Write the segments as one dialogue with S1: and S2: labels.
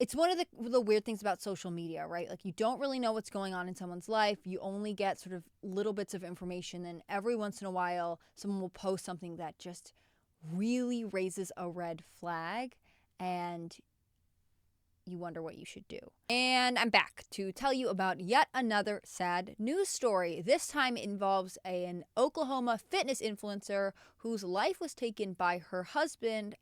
S1: It's one of the weird things about social media, right? Like, you don't really know what's going on in someone's life. You only get sort of little bits of information, and every once in a while someone will post something that just really raises a red flag, and you wonder what you should do. And I'm back to tell you about yet another sad news story. This time it involves an Oklahoma fitness influencer whose life was taken by her husband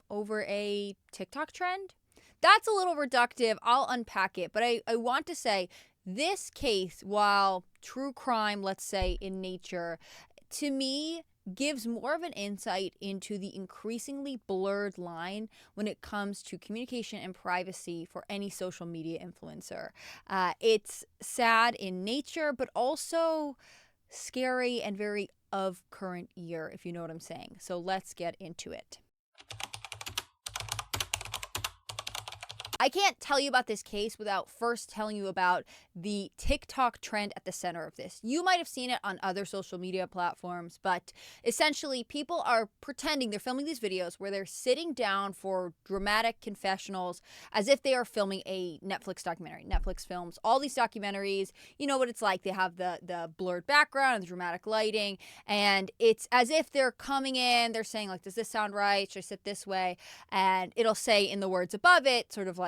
S1: over a TikTok trend. That's a little reductive. I'll unpack it. But I want to say this case, while true crime, let's say, in nature, to me gives more of an insight into the increasingly blurred line when it comes to communication and privacy for any social media influencer. It's sad in nature, but also scary and very of current year, if you know what I'm saying. So let's get into it. I can't tell you about this case without first telling you about the TikTok trend at the center of this. You might have seen it on other social media platforms, but essentially people are pretending they're filming these videos where they're sitting down for dramatic confessionals as if they are filming a Netflix documentary. Netflix films all these documentaries. You know what it's like. They have the blurred background and the dramatic lighting, and it's as if they're coming in, they're saying, like, does this sound right? Should I sit this way? And it'll say in the words above it, sort of like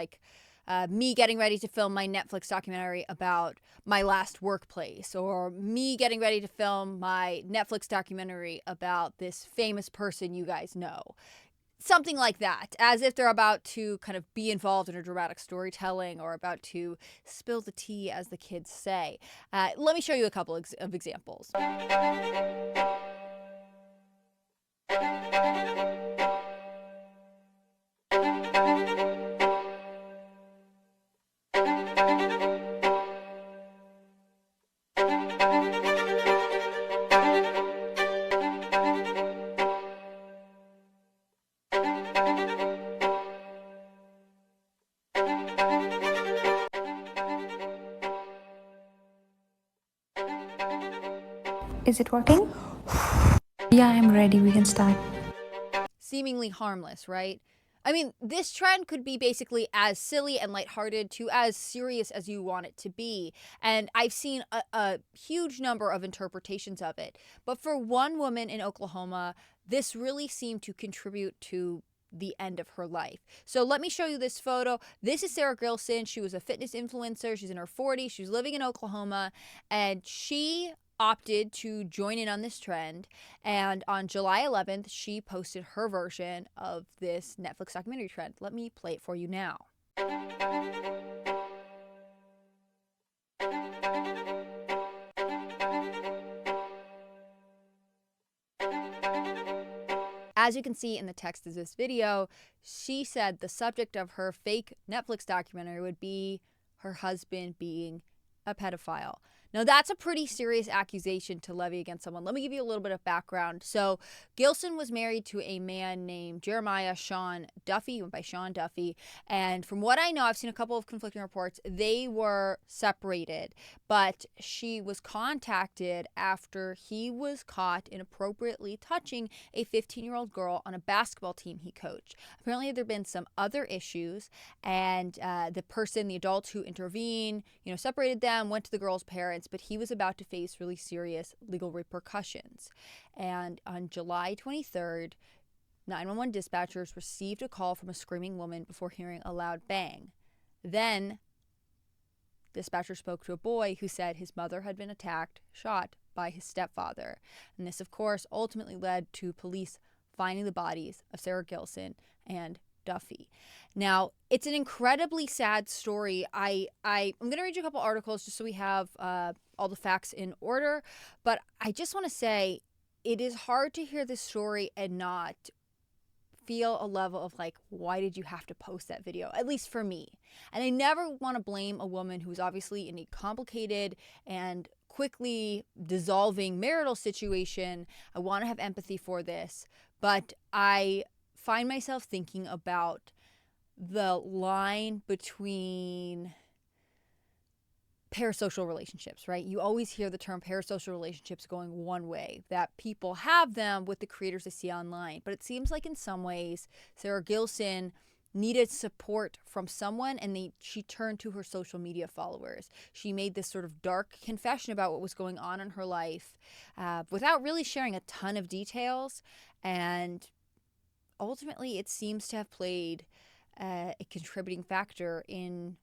S1: me getting ready to film my Netflix documentary about my last workplace, or me getting ready to film my Netflix documentary about this famous person you guys know. Something like that, as if they're about to kind of be involved in a dramatic storytelling or about to spill the tea, as the kids say. Let me show you a couple of examples.
S2: Is it working? Yeah, I'm ready. We can start.
S1: Seemingly harmless, right? I mean, this trend could be basically as silly and lighthearted to as serious as you want it to be. And I've seen a huge number of interpretations of it. But for one woman in Oklahoma, this really seemed to contribute to the end of her life. So let me show you this photo. This is Sara Gilson. She was a fitness influencer. She's in her 40s. She's living in Oklahoma, and she opted to join in on this trend. And on July 11th, she posted her version of this Netflix documentary trend. Let me play it for you now. As you can see in the text of this video, she said the subject of her fake Netflix documentary would be her husband being a pedophile. Now, that's a pretty serious accusation to levy against someone. Let me give you a little bit of background. So, Gilson was married to a man named Jeremiah Sean Duffy. He went by Sean Duffy. And from what I know, I've seen a couple of conflicting reports. They were separated, but she was contacted after he was caught inappropriately touching a 15-year-old girl on a basketball team he coached. Apparently, there have been some other issues, and the adult who intervened, separated them, went to the girl's parents, but he was about to face really serious legal repercussions. And on July 23rd, 911 dispatchers received a call from a screaming woman before hearing a loud bang. Then, dispatcher spoke to a boy who said his mother had been shot by his stepfather. And this, of course, ultimately led to police finding the bodies of Sara Gilson and Duffy. Now, it's an incredibly sad story. I'm going to read you a couple articles just so we have all the facts in order. But I just want to say it is hard to hear this story and not feel a level of like, why did you have to post that video? At least for me. And I never want to blame a woman who's obviously in a complicated and quickly dissolving marital situation. I want to have empathy for this. But I find myself thinking about the line between parasocial relationships, right? You always hear the term parasocial relationships going one way, that people have them with the creators they see online. But it seems like in some ways, Sara Gilson needed support from someone, and she turned to her social media followers. She made this sort of dark confession about what was going on in her life without really sharing a ton of details, and ultimately it seems to have played a contributing factor in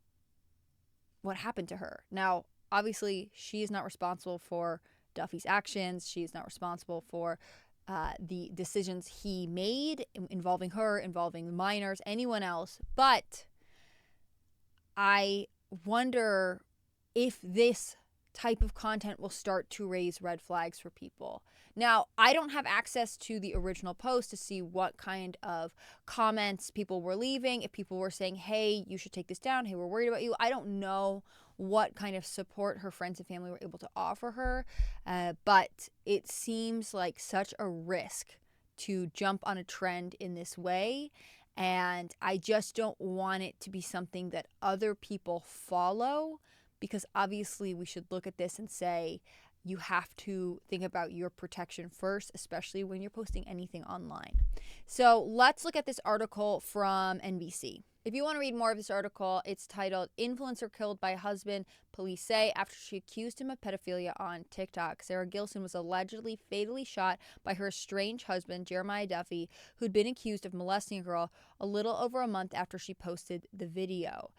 S1: what happened to her. Now, obviously, she is not responsible for Duffy's actions. She is not responsible for the decisions he made involving her, involving the minors, anyone else. But I wonder if this type of content will start to raise red flags for people. Now, I don't have access to the original post to see what kind of comments people were leaving, if people were saying, hey, you should take this down, hey, we're worried about you. I don't know what kind of support her friends and family were able to offer her, but it seems like such a risk to jump on a trend in this way, and I just don't want it to be something that other people follow, because obviously we should look at this and say, you have to think about your protection first, especially when you're posting anything online. So let's look at this article from NBC. If you want to read more of this article, it's titled Influencer Killed by Husband, Police Say, After She Accused Him of Pedophilia on TikTok. Sara Gilson was allegedly fatally shot by her estranged husband, Jeremiah Duffy, who'd been accused of molesting a girl a little over a month after she posted the video.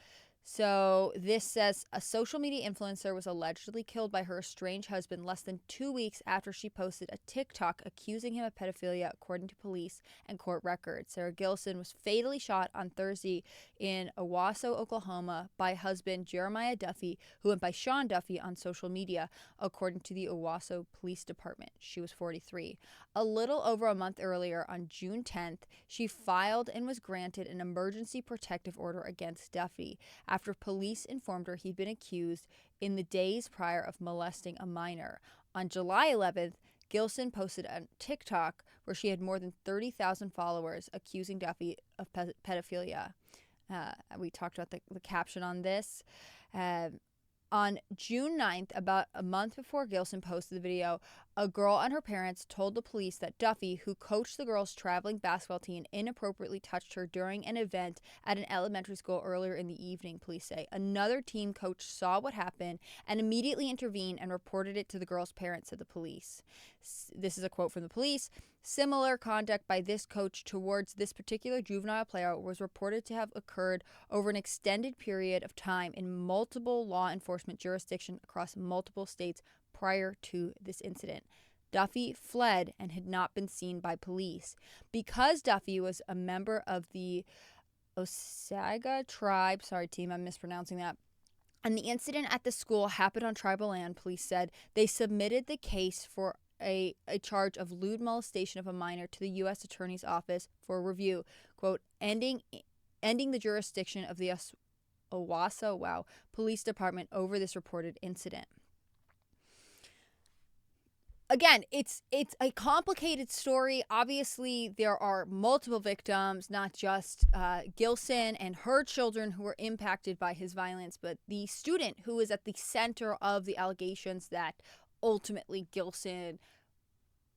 S1: So this says a social media influencer was allegedly killed by her estranged husband less than 2 weeks after she posted a TikTok accusing him of pedophilia, according to police and court records. Sara Gilson was fatally shot on Thursday in Owasso, Oklahoma, by husband Jeremiah Duffy, who went by Sean Duffy on social media, according to the Owasso Police Department. She was 43. A little over a month earlier, on June 10th, she filed and was granted an emergency protective order against Duffy after police informed her he'd been accused in the days prior of molesting a minor. On July 11th, Gilson posted a TikTok where she had more than 30,000 followers accusing Duffy of pedophilia. We talked about the caption on this. On June 9th, about a month before Gilson posted the video, a girl and her parents told the police that Duffy, who coached the girls' traveling basketball team, inappropriately touched her during an event at an elementary school earlier in the evening, police say. Another team coach saw what happened and immediately intervened and reported it to the girls' parents, said the police. This is a quote from the police. Similar conduct by this coach towards this particular juvenile player was reported to have occurred over an extended period of time in multiple law enforcement jurisdictions across multiple states prior to this incident. Duffy fled and had not been seen by police. Because Duffy was a member of the Osage tribe, sorry team, I'm mispronouncing that, and the incident at the school happened on tribal land, police said, they submitted the case for a charge of lewd molestation of a minor to the U.S. Attorney's Office for review, quote, ending the jurisdiction of the Owasso Police Department over this reported incident. Again, it's a complicated story. Obviously, there are multiple victims, not just Gilson and her children who were impacted by his violence, but the student who is at the center of the allegations that ultimately Gilson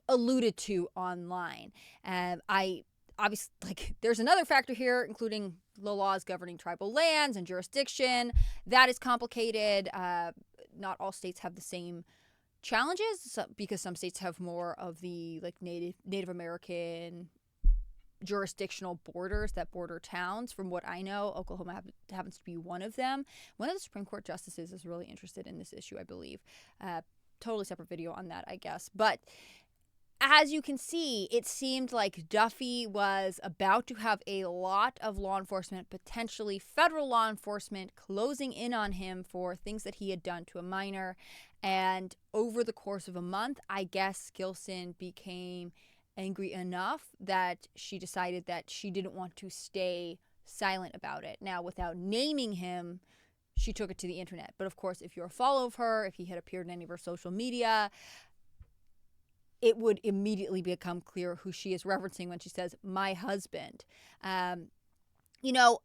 S1: alluded to online. I obviously, there's another factor here, including the laws governing tribal lands and jurisdiction. That is complicated. Not all states have the same challenges, because some states have more of the Native American jurisdictional borders that border towns. From what I know, Oklahoma happens to be one of them. One of the Supreme Court justices is really interested in this issue, I believe. Totally separate video on that, I guess. But as you can see, it seemed like Duffy was about to have a lot of law enforcement, potentially federal law enforcement, closing in on him for things that he had done to a minor. And over the course of a month, I guess Gilson became angry enough that she decided that she didn't want to stay silent about it. Now, without naming him, she took it to the internet. But of course, if you're a follower of her, if he had appeared in any of her social media, it would immediately become clear who she is referencing when she says, my husband. I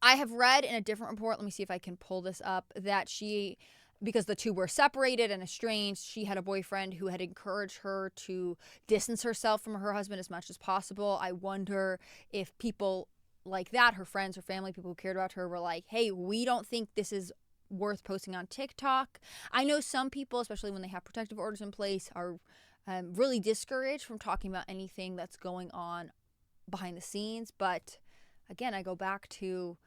S1: have read in a different report, let me see if I can pull this up, that because the two were separated and estranged, she had a boyfriend who had encouraged her to distance herself from her husband as much as possible. I wonder if people like that, her friends, her family, people who cared about her were like, hey, we don't think this is worth posting on TikTok. I know some people, especially when they have protective orders in place, are really discouraged from talking about anything that's going on behind the scenes. But again, I go back to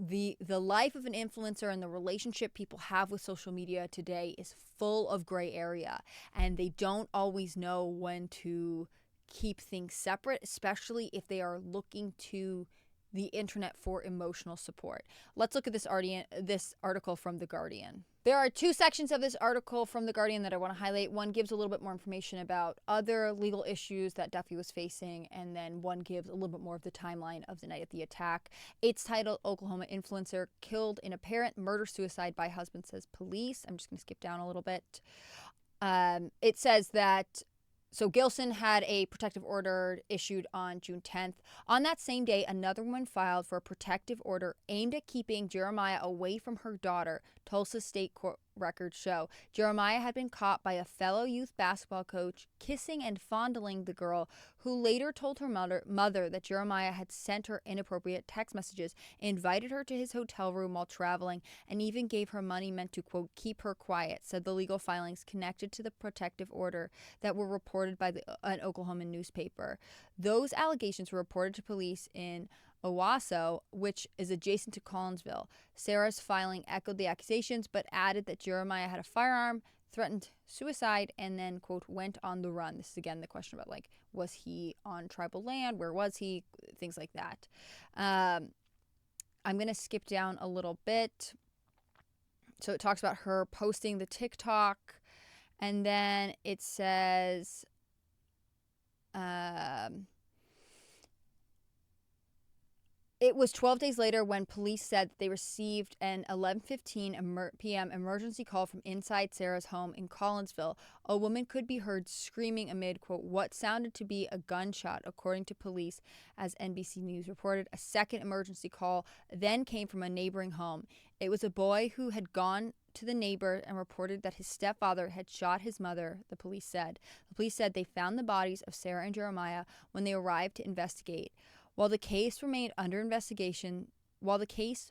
S1: the life of an influencer and the relationship people have with social media today is full of gray area, and they don't always know when to keep things separate, especially if they are looking to the internet for emotional support. Let's look at this article from The Guardian. There are two sections of this article from The Guardian that I want to highlight. One gives a little bit more information about other legal issues that Duffy was facing, and then one gives a little bit more of the timeline of the night of the attack. It's titled Oklahoma Influencer Killed in Apparent Murder-Suicide by Husband Says Police. I'm just going to skip down a little bit. It says that Gilson had a protective order issued on June 10th. On that same day, another woman filed for a protective order aimed at keeping Jeremiah away from her daughter, Tulsa State Court records show. Jeremiah had been caught by a fellow youth basketball coach kissing and fondling the girl, who later told her mother that Jeremiah had sent her inappropriate text messages, invited her to his hotel room while traveling, and even gave her money meant to, quote, keep her quiet, said the legal filings connected to the protective order that were reported by an Oklahoma newspaper. Those allegations were reported to police in Owasso, which is adjacent to Collinsville. Sara's filing echoed the accusations, but added that Jeremiah had a firearm, threatened suicide, and then, quote, went on the run. This is, again, the question about, like, was he on tribal land? Where was he? Things like that. I'm going to skip down a little bit. So it talks about her posting the TikTok, and then it says... It was 12 days later when police said that they received an 11:15 p.m. emergency call from inside Sara's home in Collinsville. A woman could be heard screaming amid, quote, what sounded to be a gunshot, according to police, as NBC News reported. A second emergency call then came from a neighboring home. It was a boy who had gone to the neighbor and reported that his stepfather had shot his mother, the police said. The police said they found the bodies of Sara and Jeremiah when they arrived to investigate. While the case remained under investigation, police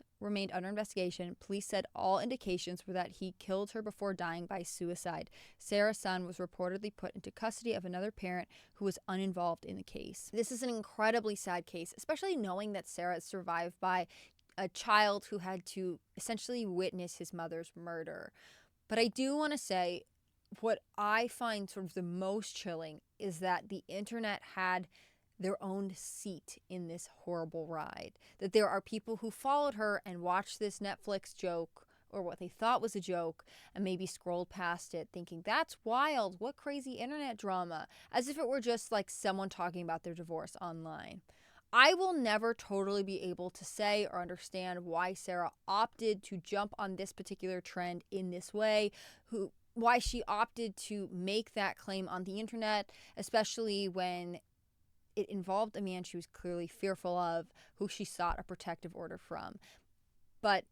S1: said all indications were that he killed her before dying by suicide. Sara's son was reportedly put into custody of another parent who was uninvolved in the case. This is an incredibly sad case, especially knowing that Sara is survived by a child who had to essentially witness his mother's murder. But I do want to say, what I find sort of the most chilling is that the internet had their own seat in this horrible ride. That there are people who followed her and watched this Netflix joke, or what they thought was a joke, and maybe scrolled past it thinking, that's wild, what crazy internet drama, as if it were just like someone talking about their divorce online. I will never totally be able to say or understand why Sara opted to jump on this particular trend in this way, why she opted to make that claim on the internet, especially when it involved a man she was clearly fearful of, who she sought a protective order from. But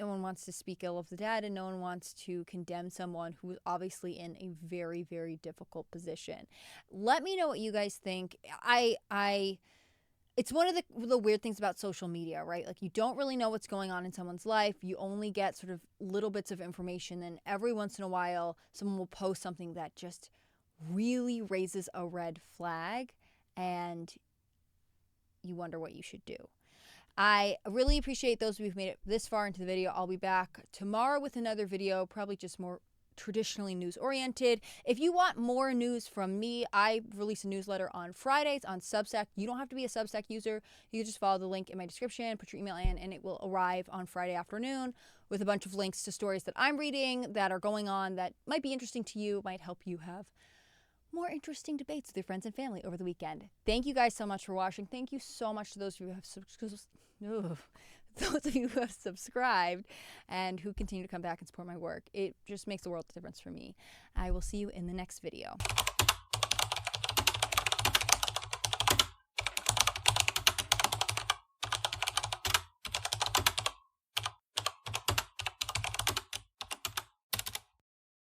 S1: no one wants to speak ill of the dead, and no one wants to condemn someone who was obviously in a very, very difficult position. Let me know what you guys think. It's one of the weird things about social media, right? Like, you don't really know what's going on in someone's life. You only get sort of little bits of information, and every once in a while, someone will post something that just really raises a red flag, and you wonder what you should do. I really appreciate those of you who've made it this far into the video. I'll be back tomorrow with another video, probably just more traditionally news oriented. If you want more news from me, I release a newsletter on Fridays on Substack. You don't have to be a Substack user. You can just follow the link in my description, put your email in, and it will arrive on Friday afternoon with a bunch of links to stories that I'm reading that are going on that might be interesting to you, might help you have more interesting debates with your friends and family over the weekend. Thank you guys so much for watching. Thank you so much to those of you who have subscribed and who continue to come back and support my work. It just makes a world of difference for me. I will see you in the next video.